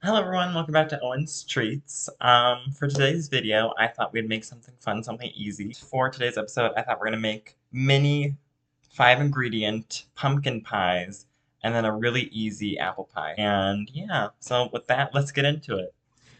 Hello everyone, welcome back to Owen's Treats. For today's video, I thought we'd make something fun, something easy. For today's episode, I thought we're gonna make mini 5-ingredient pumpkin pies and then a really easy apple pie. And yeah, so with that, let's get into it.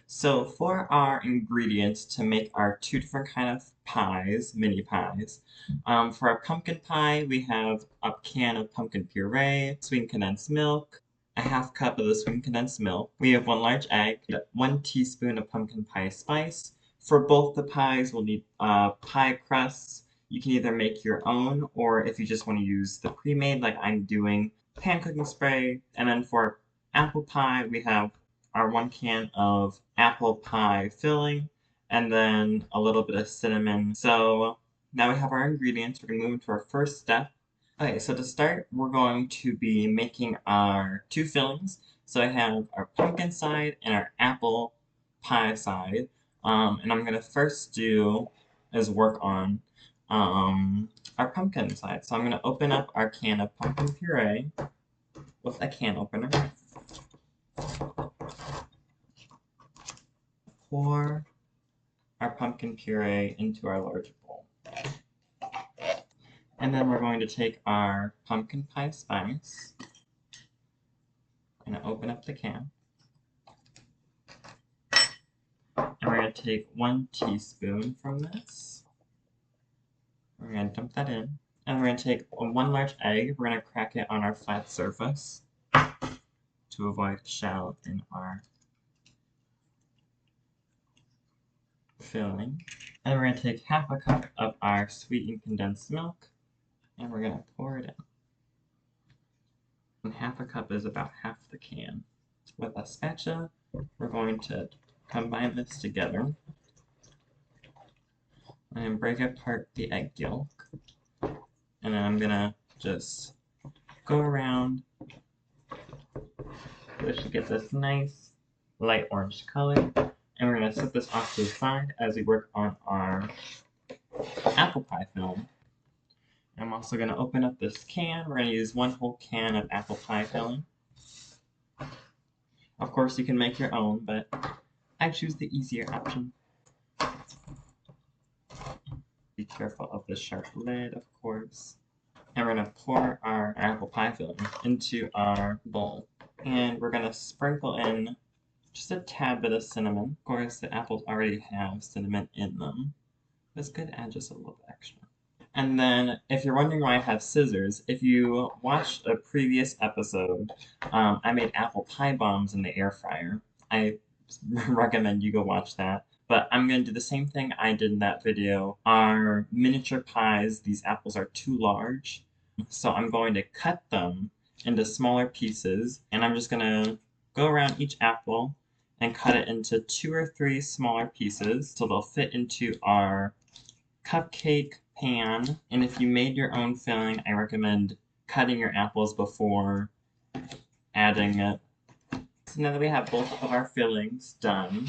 So for our ingredients to make our two different kind of pies, mini pies, for our pumpkin pie, we have a can of pumpkin puree, sweetened condensed milk, a half cup of the sweetened condensed milk. We have 1 large egg, 1 teaspoon of pumpkin pie spice. For both the pies, we'll need pie crusts. You can either make your own, or if you just want to use the pre-made like I'm doing, pan cooking spray. And then for apple pie, we have our 1 can of apple pie filling, and then a little bit of cinnamon. So now we have our ingredients. We're going to move into our first step. Okay, so to start, we're going to be making our 2 fillings. So I have our pumpkin side and our apple pie side. And I'm going to first do is work on our pumpkin side. So I'm going to open up our can of pumpkin puree with a can opener. Pour our pumpkin puree into our large bowl. And then we're going to take our pumpkin pie spice. I'm going to open up the can. And we're going to take 1 teaspoon from this. We're going to dump that in. And we're going to take 1 large egg. We're going to crack it on our flat surface to avoid shell in our filling. And we're going to take half a cup of our sweetened condensed milk. And we're going to pour it in. And half a cup is about half the can. With a spatula, we're going to combine this together and break apart the egg yolk. And then I'm going to just go around so it should get this nice light orange color. And we're going to set this off to the side as we work on our apple pie film. I'm also going to open up this can. We're going to use 1 whole can of apple pie filling. Of course, you can make your own, but I choose the easier option. Be careful of the sharp lid, of course. And we're going to pour our apple pie filling into our bowl. And we're going to sprinkle in just a tad bit of cinnamon. Of course, the apples already have cinnamon in them. It's good to add just a little bit extra. And then, if you're wondering why I have scissors, if you watched a previous episode, I made apple pie bombs in the air fryer. I recommend you go watch that. But I'm going to do the same thing I did in that video. Our miniature pies, these apples are too large. So I'm going to cut them into smaller pieces. And I'm just going to go around each apple and cut it into 2 or 3 smaller pieces so they'll fit into our cupcake pan. And if you made your own filling, I recommend cutting your apples before adding it. So now that we have both of our fillings done,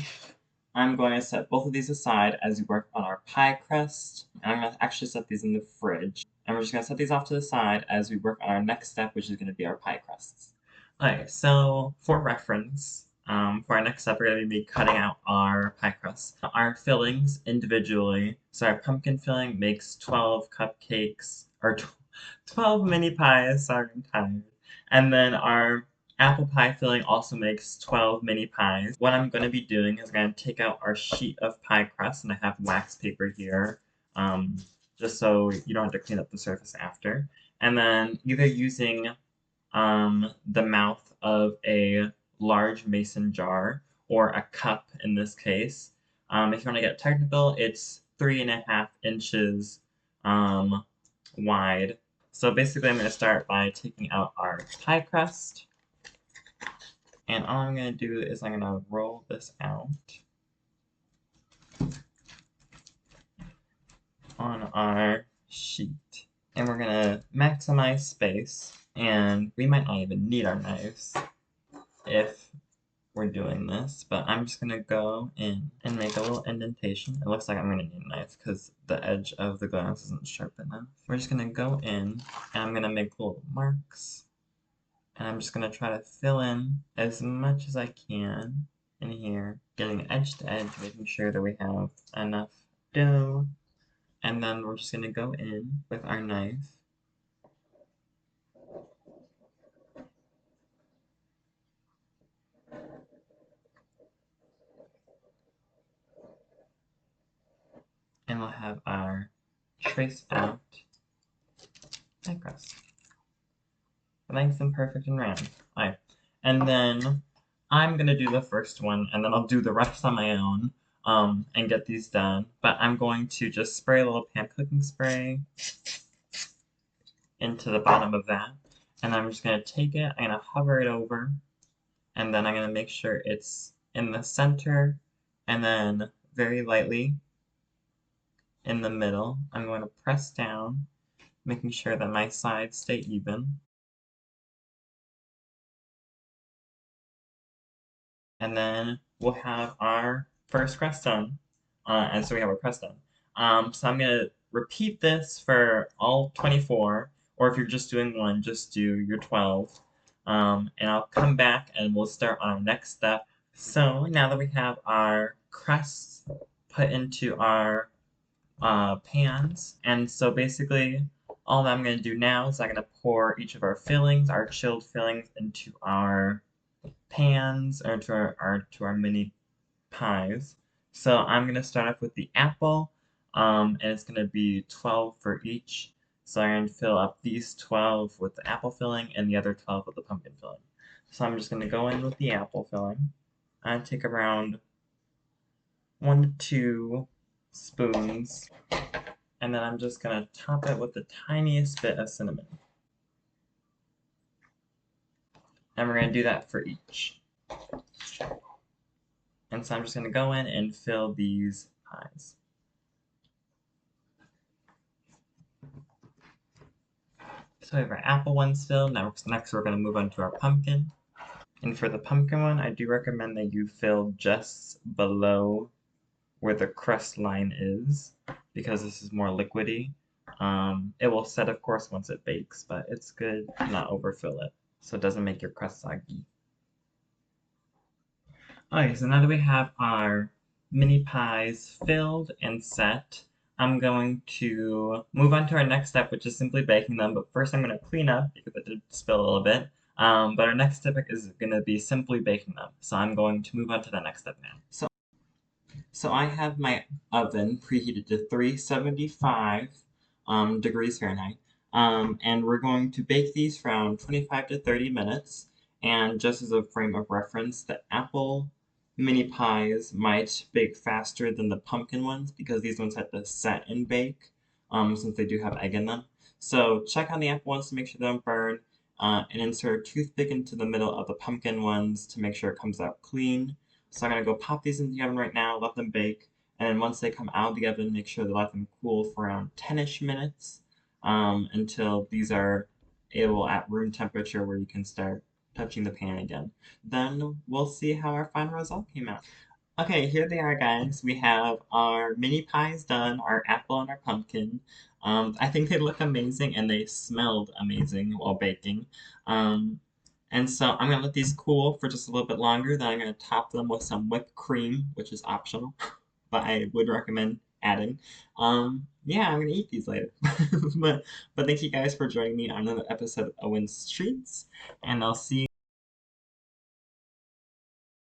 I'm going to set both of these aside as we work on our pie crust. And I'm going to actually set these in the fridge. And we're just going to set these off to the side as we work on our next step, which is going to be our pie crusts. Okay, so for reference, for our next step, we're going to be cutting out our pie crust. Our fillings individually, so our pumpkin filling makes 12 cupcakes, or 12 mini pies, sorry, I'm tired. And then our apple pie filling also makes 12 mini pies. What I'm going to be doing is I'm going to take out our sheet of pie crust, and I have wax paper here, just so you don't have to clean up the surface after. And then either using the mouth of a large mason jar, or a cup in this case. If you want to get technical, it's 3.5 inches wide. So basically I'm going to start by taking out our pie crust. And all I'm going to do is I'm going to roll this out on our sheet. And we're going to maximize space. And we might not even need our knives if we're doing this, but I'm just gonna go in and make a little indentation. It looks like I'm gonna need a knife because the edge of the glass isn't sharp enough. We're just gonna go in and I'm gonna make little marks And I'm just going to try to fill in as much as I can in here, getting edge to edge, making sure that we have enough dough. And then we're just going to go in with our knife. And we'll have our trace out pie crust. Nice and perfect and round. Alright. And then I'm gonna do the first one, and then I'll do the rest on my own, and get these done. But I'm going to just spray a little pan cooking spray into the bottom of that, and I'm just gonna take it, I'm gonna hover it over, and then I'm gonna make sure it's in the center, and then very lightly in the middle. I'm going to press down, making sure that my sides stay even. And then we'll have our first crust done. And so we have our crust done. So I'm going to repeat this for all 24, or if you're just doing one, just do your 12. And I'll come back and we'll start on our next step. So now that we have our crusts put into our pans, and so basically all that I'm going to do now is I'm going to pour each of our fillings, our chilled fillings, into our pans or to our mini pies. So I'm gonna start off with the apple, and it's gonna be 12 for each. So I'm gonna fill up these 12 with the apple filling and the other 12 with the pumpkin filling. So I'm just gonna go in with the apple filling. I take around 1 to 2 spoons, and then I'm just gonna top it with the tiniest bit of cinnamon. And we're gonna do that for each. And so I'm just going to go in and fill these pies. So we have our apple ones filled. Next we're going to move on to our pumpkin. And for the pumpkin one, I do recommend that you fill just below where the crust line is, because this is more liquidy. It will set, of course, once it bakes, but it's good to not overfill it so it doesn't make your crust soggy. Okay, so now that we have our mini pies filled and set, I'm going to move on to our next step, which is simply baking them. But first I'm going to clean up because I did spill a little bit. But our next step is going to be simply baking them. So I'm going to move on to that next step now. So I have my oven preheated to 375 degrees Fahrenheit. And we're going to bake these for around 25 to 30 minutes. And just as a frame of reference, the apple mini pies might bake faster than the pumpkin ones because these ones have to set and bake, since they do have egg in them. So check on the apple ones to make sure they don't burn, and insert a toothpick into the middle of the pumpkin ones to make sure it comes out clean. So I'm going to go pop these into the oven right now, let them bake, and then once they come out of the oven, make sure to let them cool for around 10-ish minutes, until these are able at room temperature where you can start touching the pan again. Then we'll see how our final result came out. Okay, here they are, guys. We have our mini pies done, our apple and our pumpkin. I think they look amazing and they smelled amazing while baking. And so I'm going to let these cool for just a little bit longer. Then I'm going to top them with some whipped cream, which is optional, but I would recommend adding. Yeah, I'm going to eat these later. but thank you guys for joining me on another episode of Owen's Treats, and I'll see you